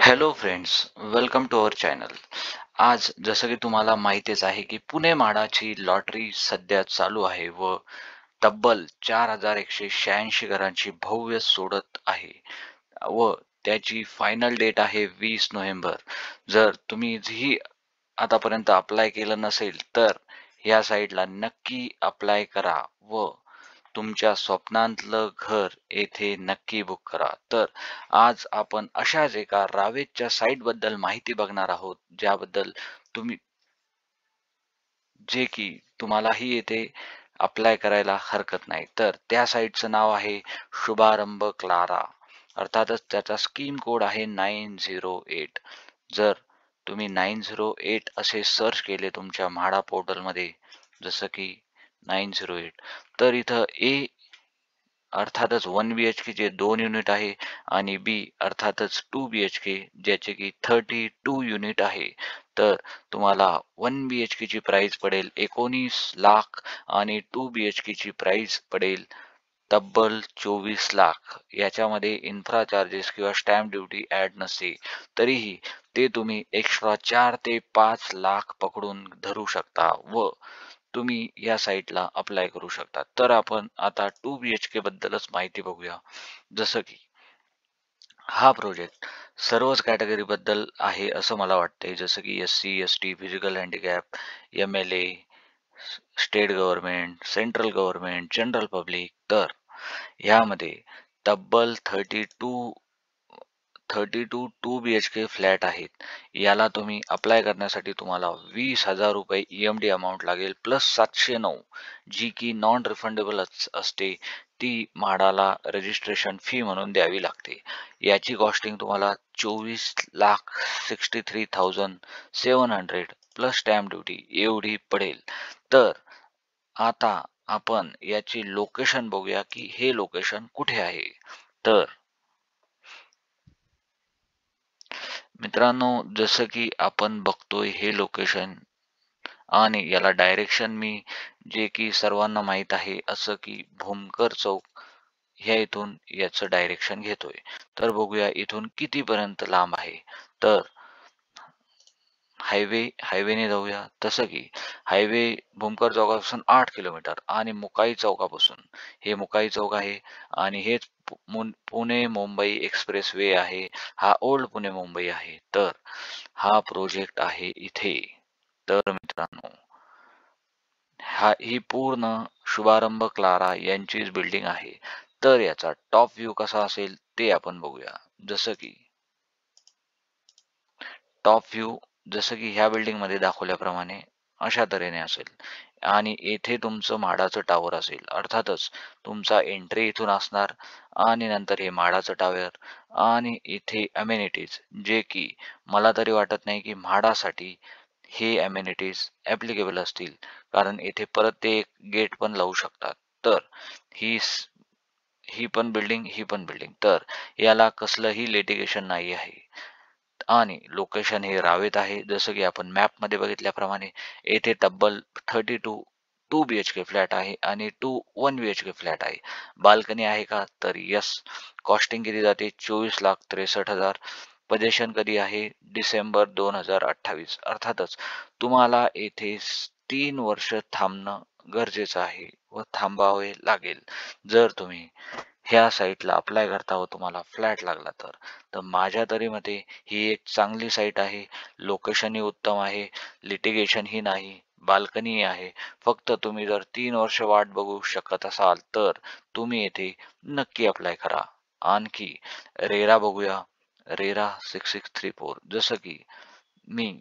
Hello friends, welcome to our channel. आज जसं की तुम्हाला माहितीच आहे की पुणे म्हाडाची लॉटरी सध्या चालू आहे व तब्बल 4,186 घरांची भव्य सोडत आहे व त्याची फायनल डेट आहे 20 नोव्हेंबर. जर तुम्ही ही आतापर्यंत अप्लाय केलं नसेल तर ह्या साईटला नक्की अप्लाय करा व तुमच्या स्वप्नांतलं घर येथे नक्की बुक करा. तर आज आपण अशाच एका रावेतच्या साईट बद्दल माहिती बघणार आहोत, ज्याबद्दल तुम्ही जे की तुम्हालाही येथे अप्लाय करायला हरकत नाही. तर त्या साईटचं नाव आहे शुभारंभ क्लारा. अर्थातच त्याचा स्कीम कोड आहे 908. जर तुम्ही 908 असे सर्च केले तुमच्या म्हाडा पोर्टलमध्ये, जसं की 908, तर इथं अर्थातच 1 BHK चे 2 युनिट आहे आणि बी अर्थातच 2 BHK ज्याचे की 32 युनिट आहे. तर तुम्हाला 1 BHK ची प्राइस पडेल 19 लाख आणि 2 BHK ची प्राइस पडेल तब्बल 24 लाख. याच्यामध्ये इन्फ्रा चार्जेस किंवा स्टॅम्प ड्युटी ऍड नसते, तरीही ते तुम्ही एक्स्ट्रा 4 ते 5 लाख पकडून धरू शकता व तुम्ही या साईटला अप्लाय करू शकता. तर आपण आता 2 BHK बद्दलच माहिती बघूया. जसं की हा प्रोजेक्ट सर्वच कॅटेगरी बद्दल आहे असं मला वाटतंय. जसं की SC, ST, physical handicap, MLA, state government, central government, general public. तर यामध्ये तब्बल 32 2 BHK फ्लॅट आहेत. याला तुम्ही अप्लाय करण्यासाठी तुम्हाला 20,000 रुपये EMD अमाऊंट लागेल प्लस 709 जी की नॉन रिफंडेबल असते, ती म्हाडाला रजिस्ट्रेशन फी म्हणून द्यावी लागते. याची कॉस्टिंग तुम्हाला 24,63,700 प्लस स्टॅम्प ड्युटी एवढी पडेल. तर आता आपण याची लोकेशन बघूया की हे लोकेशन कुठे आहे. तर मित्रांनो, जसं की आपण बघतोय हे लोकेशन आणि याला डायरेक्शन मी जे की सर्वांना माहीत आहे असं की भूमकर चौक ह्या इथून याचं डायरेक्शन घेतोय. तर बघूया इथून कितीपर्यंत लांब आहे. तर हायवेने जाऊया. तसं की हायवे भूमकर चौकापासून 8 किलोमीटर आणि मुकाई चौकापासून, हे मुकाई चौक आहे आणि हेच पुणे मुंबई एक्सप्रेस वे आहे. हा ओल्ड पुणे मुंबई आहे. तर हा प्रोजेक्ट आहे इथे. तर मित्रांनो, ही पूर्ण शुभारंभ क्लारा यांचीच बिल्डिंग आहे. तर याचा टॉप व्ह्यू कसा असेल ते आपण बघूया. जसं की टॉप व्ह्यू जसं की ह्या बिल्डिंगमध्ये दाखवल्याप्रमाणे अशा तऱ्हेने असेल आणि येथे तुमचं म्हाडाचं टॉवर असेल. अर्थातच तुमचा एंट्री इथून असणार आणि नंतर हे म्हाडाचं टॉवर आणि इथे अमेनिटीज, जे की मला तरी वाटत नाही की म्हाडासाठी हे अमेनिटीज ॲप्लिकेबल असतील, कारण येथे परत ते एक गेट पण लावू शकतात. तर ही ही पण बिल्डिंग, ही पण बिल्डिंग, तर याला कसलंही लिटिगेशन नाही आहे. आणि लोकेशन हे रावेत आहे. जसं की आपण मॅपमध्ये बघितल्याप्रमाणे येथे तब्बल 32 2 BHK फ्लॅट आहे आणि 1 BHK फ्लॅट आहे. बाल्कनी आहे का? तर यस. कॉस्टिंग किती जाते? 24,63,000. पोझिशन कधी आहे? डिसेंबर 2028. अर्थातच तुम्हाला येथे 3 वर्ष थांबणं गरजेचं आहे व थांबावे लागेल. जर तुम्ही ह्या साईटला अप्लाय करता व तुम्हाला फ्लॅट लागला तर. तर माझ्या तरी मते ही एक चांगली साईट आहे. लोकेशनही उत्तम आहे, लिटिगेशनही नाही, बाल्कनी आहे. फक्त तुम्ही जर 3 वर्ष वाट बघू शकत असाल तर तुम्ही येथे नक्की अप्लाय करा. आणखी रेरा बघूया. रेरा 6634. जसं की मी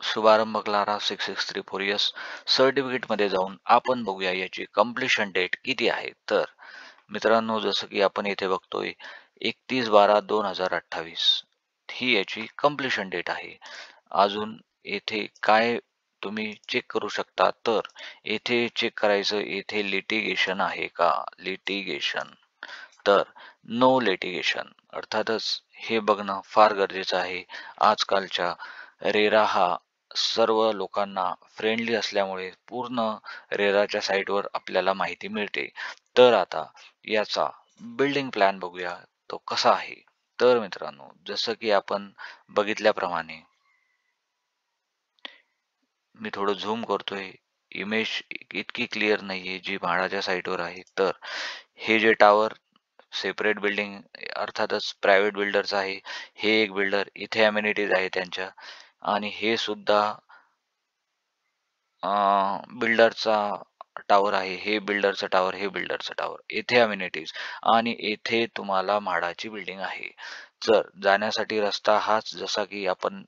शुभारंभ क्लारा 6634 यस सर्टिफिकेटमध्ये जाऊन आपण बघूया याची कंप्लीशन डेट किती आहे. तर मित्रांनो, जसं की आपण येथे बघतोय 31/12/2028 ही याची कंप्लीशन डेट आहे. अजून येथे काय तुम्ही चेक करू शकता, तर येथे चेक करायचं येथे लिटिगेशन आहे का. लिटिगेशन, तर नो लिटिगेशन. अर्थातच हे बघणं फार गरजेचं आहे. आजकालच्या रेरा हा सर्व लोकांना फ्रेंडली असल्यामुळे पूर्ण रेराच्या साईटवर आपल्याला माहिती मिळते. तर आता याचा बिल्डिंग प्लॅन बघूया. तो कसा आहे? तर मित्रांनो, जसं की आपण बघितल्याप्रमाणे मी थोडं झूम करतोय. इमेज इतकी क्लिअर नाहीये जी म्हाडाच्या साईटवर आहे. तर हे जे टॉवर सेपरेट बिल्डिंग अर्थातच प्रायव्हेट बिल्डरचं आहे. हे एक बिल्डर, इथे अमेनिटीज आहे त्यांच्या आणि हे सुद्धा बिल्डरचा टॉवर आहे. हे बिल्डरचं टॉवर, हे बिल्डरचं टॉवर. येथे अमेनिटीज आणि येथे तुम्हाला म्हाडाची बिल्डिंग आहे. जर जाण्यासाठी रस्ता हाच जसा की आपण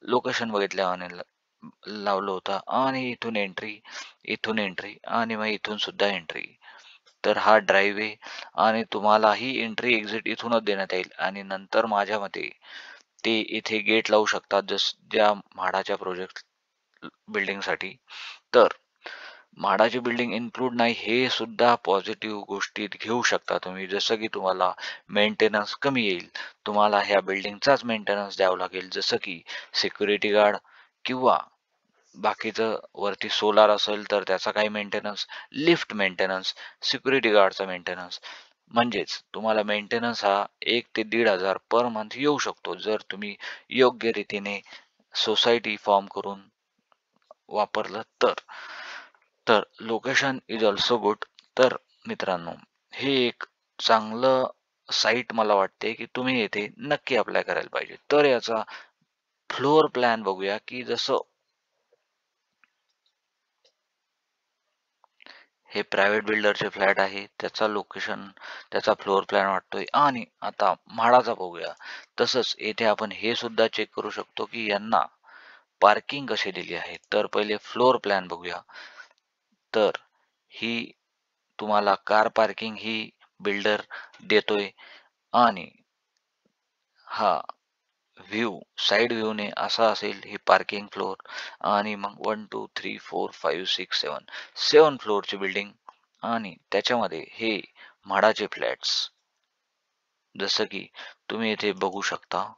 लोकेशन बघितल्यावाने लावलं होतं आणि इथून एंट्री आणि मग इथून सुद्धा एंट्री. तर हा ड्राईव्ह आणि तुम्हाला ही एंट्री एक्झिट इथूनच देण्यात येईल आणि नंतर माझ्या मते ते इथे गेट लावू शकतात ज्या म्हाडाच्या प्रोजेक्ट बिल्डिंगसाठी. तर म्हाडाची बिल्डिंग इन्क्लूड नाही हे सुद्धा पॉझिटिव्ह गोष्टीत घेऊ शकता तुम्ही. जसं की तुम्हाला मेंटेनन्स कमी येईल. तुम्हाला ह्या बिल्डिंगचाच मेंटेनन्स द्यावं लागेल. जसं की सिक्युरिटी गार्ड किंवा बाकीचं वरती सोलार असेल तर त्याचा काही मेंटेनन्स, लिफ्ट मेंटेनन्स, सिक्युरिटी गार्डचा मेंटेनन्स. म्हणजेच तुम्हाला मेंटेनन्स हा 1 ते 1,500 पर मंथ येऊ शकतो जर तुम्ही योग्य रीतीने सोसायटी फॉर्म करून वापरलं तर. तर लोकेशन इज ऑल्सो गुड. तर मित्रांनो, हे एक चांगलं साईट मला वाटते की तुम्ही येथे नक्की अप्लाय करायला पाहिजे. तर याचा फ्लोअर प्लॅन बघूया की जसं हे प्रायव्हेट बिल्डरचे फ्लॅट आहे. त्याचा लोकेशन, त्याचा फ्लोअर प्लॅन वाटतोय आणि आता म्हाडाचा बघूया. तसंच येथे आपण हे सुद्धा चेक करू शकतो की यांना पार्किंग कशी दिली आहे. तर पहिले फ्लोअर प्लॅन बघूया. तर ही तुम्हाला कार पार्किंग ही बिल्डर देतोय आणि हा व्ह्यू साइड व्ह्यूने असा असेल ही पार्किंग फ्लोअर आणि मग 1 2 3 4 5 6 7 7 फ्लोअरची बिल्डिंग आणि त्याच्यामध्ये हे म्हाडाचे फ्लॅट्स जसं की तुम्ही इथे बघू शकता.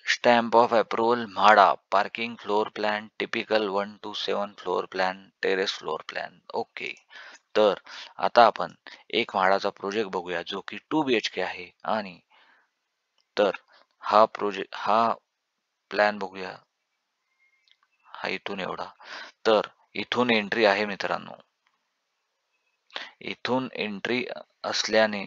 Stamp of approval MHADA parking floor plan typical 1 to 7 floor plan terrace floor plan okay. तर आता आपण एक म्हाडाचा प्रोजेक्ट बघूया जो की 2 BHK आहे आणि तर हा प्लॅन बघूया. हा इथून एवढा. तर इथून एंट्री आहे मित्रांनो. इथून एंट्री असल्याने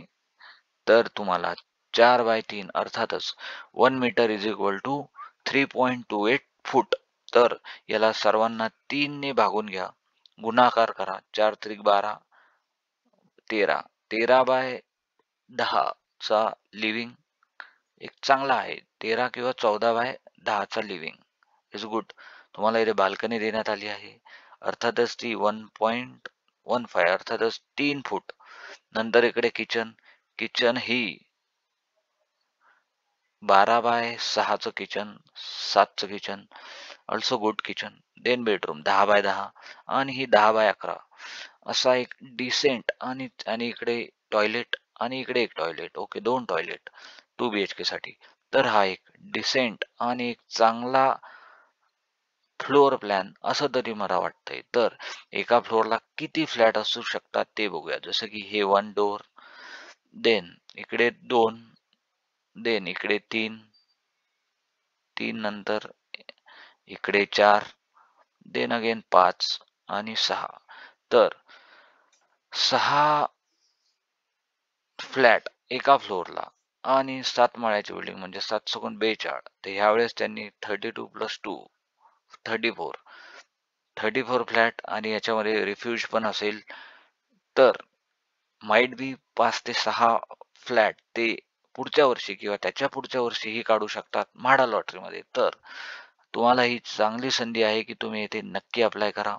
तर तुम्हाला 4x3 अर्थातच 1 मीटर इज इक्वल टू 3.28 फूट. तर याला सर्वांना 3 ने भागून घ्या. गुणाकार करा. 4 त्रिक 12, 13. 13/10 चा लिव्हिंग एक चांगला आहे. 13 किंवा 14/10 चा लिव्हिंग इज गुड. तुम्हाला इथे बाल्कनी देण्यात आली आहे. अर्थातच ती 1.15 अर्थातच 3 फूट. नंतर इकडे किचन. किचन ही 12/6चं किचन, 7चं kitchen, also good kitchen. Then bedroom 10/10 आणि ही 10/11 असा एक डिसेंट आणि आणि इकडे टॉयलेट आणि इकडे एक टॉयलेट. ओके, 2 टॉयलेट 2 BHK साठी. तर हा एक डिसेंट आणि एक चांगला फ्लोअर प्लॅन असं तरी मला वाटतंय. तर एका फ्लोअरला किती फ्लॅट असू शकतात ते बघूया. जसं की हे 1 डोअर, देन इकडे 2, देन इकडे 3, 3 नंतर इकडे 4, देन अगेन 5 आणि 6. तर 6 फ्लॅट एका फ्लोअरला आणि 7 माळ्याची बिल्डिंग म्हणजे 7 चौकोन 42. तर ह्यावेळेस त्यांनी 32 प्लस 2 34 34 फ्लॅट आणि याच्यामध्ये रिफ्यूज पण असेल. तर माइट बी 5 ते 6 फ्लॅट ते पुढच्या वर्षी किंवा त्याच्या पुढच्या वर्षीही काढू शकतात म्हाडा लॉटरीमध्ये. तर तुम्हाला ही चांगली संधी आहे की तुम्ही येथे नक्की अप्लाय करा.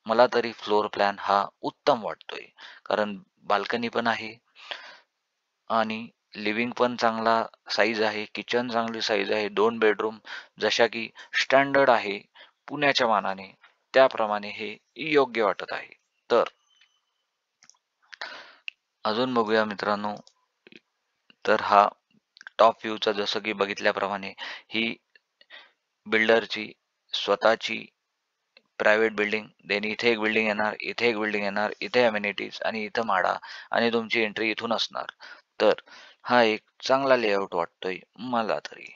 मला तरी फ्लोअर प्लॅन हा उत्तम वाटतोय. कारण बाल्कनी पण आहे आणि लिव्हिंग पण चांगला साईज आहे, किचन चांगली साईज आहे, 2 बेडरूम जशा की स्टँडर्ड आहे पुण्याच्या मानाने, त्याप्रमाणे हे योग्य वाटत आहे. तर अजून बघूया मित्रांनो. तर हा टॉप व्ह्यूचा जसं की बघितल्याप्रमाणे ही बिल्डरची स्वतःची प्रायव्हेट बिल्डिंग, देन इथे एक बिल्डिंग येणार, इथे एक बिल्डिंग येणार, इथे अमेनिटीज आणि इथं म्हाडा आणि तुमची एंट्री इथून असणार. तर हा एक चांगला लेआउट वाटतोय मला तरी.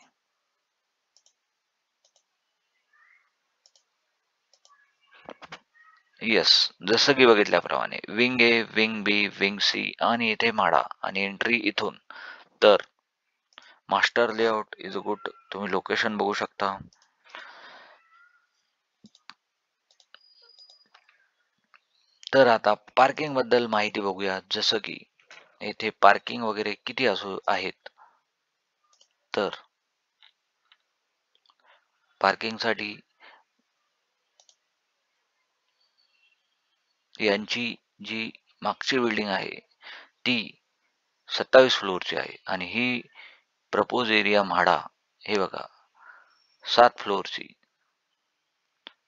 येस, जसं की बघितल्याप्रमाणे विंग ए, विंग बी, विंग सी आणि इथे माडा आणि एंट्री इथून. तर master layout is a good. तुम्ही लोकेशन बघू शकता. तर आता पार्किंग बद्दल माहिती बघूया. जसं की येथे पार्किंग वगैरे किती असू आहेत. तर पार्किंगसाठी यांची जी मागची बिल्डिंग आहे ती 27 फ्लोअरची आहे आणि ही प्रपोज एरिया म्हाडा हे बघा 7 फ्लोअरची.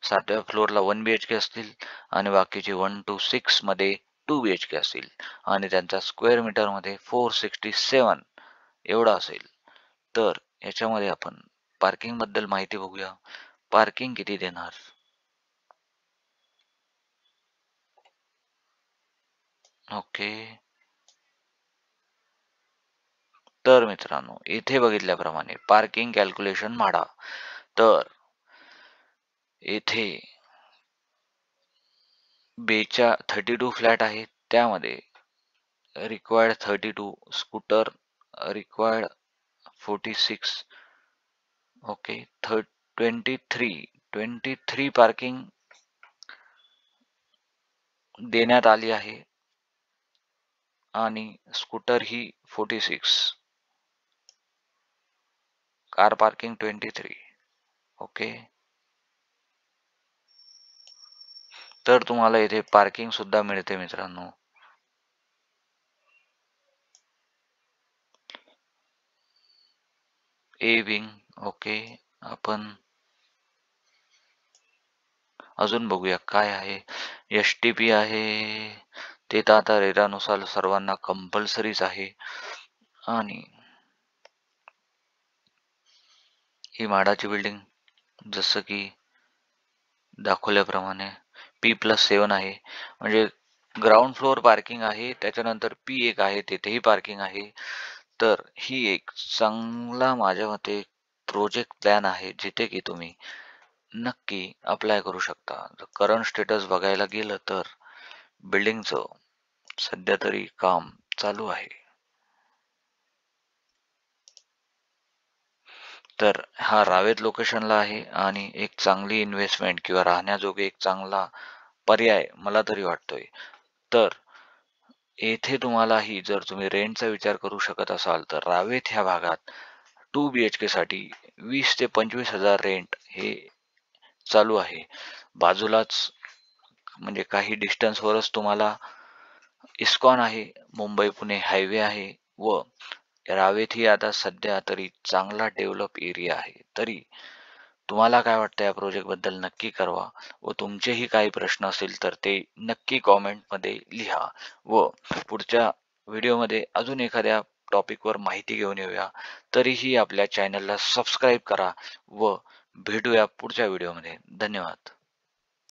7व्या फ्लोअरला 1 बीएचके असतील आणि बाकीचे 1 to 6 मध्ये 2 बीएचके असतील आणि त्यांचा स्क्वेअर मीटर मध्ये 467 एवढा असेल. तर याच्यामध्ये आपण पार्किंग बद्दल माहिती बघूया. पार्किंग किती देणार? ओके. तर मित्रांनो इथे बघितल्याप्रमाणे पार्किंग कॅल्क्युलेशन म्हाडा. तर येथे बेच्या 32 फ्लॅट आहेत. त्यामध्ये required 32, scooter required 46. Okay. 23 parking देण्यात आली आहे आणि स्कूटर ही 46, कार पार्किंग 23. ओके. तर तुम्हाला इथे पार्किंग सुद्धा मिळते मित्रांनो. A wing. ओके. आपण अजून बघूया काय आहे. एस-टी-पी आहे. ते तर आता रेरानुसार सर्वांना कंपल्सरीच आहे. आणि ही म्हाडाची बिल्डिंग जसं की दाखवल्याप्रमाणे P+7 आहे. म्हणजे ग्राउंड फ्लोअर पार्किंग आहे. त्याच्यानंतर P1 आहे, तिथेही पार्किंग आहे. तर ही एक चांगला माझ्या मते प्रोजेक्ट प्लॅन आहे, जिथे की तुम्ही नक्की अप्लाय करू शकता. जर करंट स्टेटस बघायला गेलं तर बिल्डिंगचं सध्या तरी काम चालू आहे. तर हा रावेत लोकेशनला आहे आणि एक चांगली इन्व्हेस्टमेंट किंवा राहण्याजोगे एक चांगला पर्याय मला तरी वाटतोय. तर येथे तुम्हालाही जर तुम्ही रेंटचा विचार करू शकत असाल तर रावेत ह्या भागात 2 बीएचके साठी 20 ते 25,000 रेंट हे चालू आहे. बाजूलाच म्हणजे काही डिस्टन्सवरच तुम्हाला इस्कॉन आहे, मुंबई पुणे हायवे आहे व रावेत ही आता सध्या तरी चांगला डेव्हलप एरिया आहे. तरी तुम्हाला काय वाटतं या प्रोजेक्ट बद्दल नक्की कळवा व तुमचेही काही प्रश्न असतील तर ते नक्की कॉमेंटमध्ये लिहा व पुढच्या व्हिडिओमध्ये अजून एखाद्या टॉपिकवर माहिती घेऊन येऊया. तरीही आपल्या चॅनलला सबस्क्राईब करा व भेटूया पुढच्या व्हिडिओमध्ये. धन्यवाद.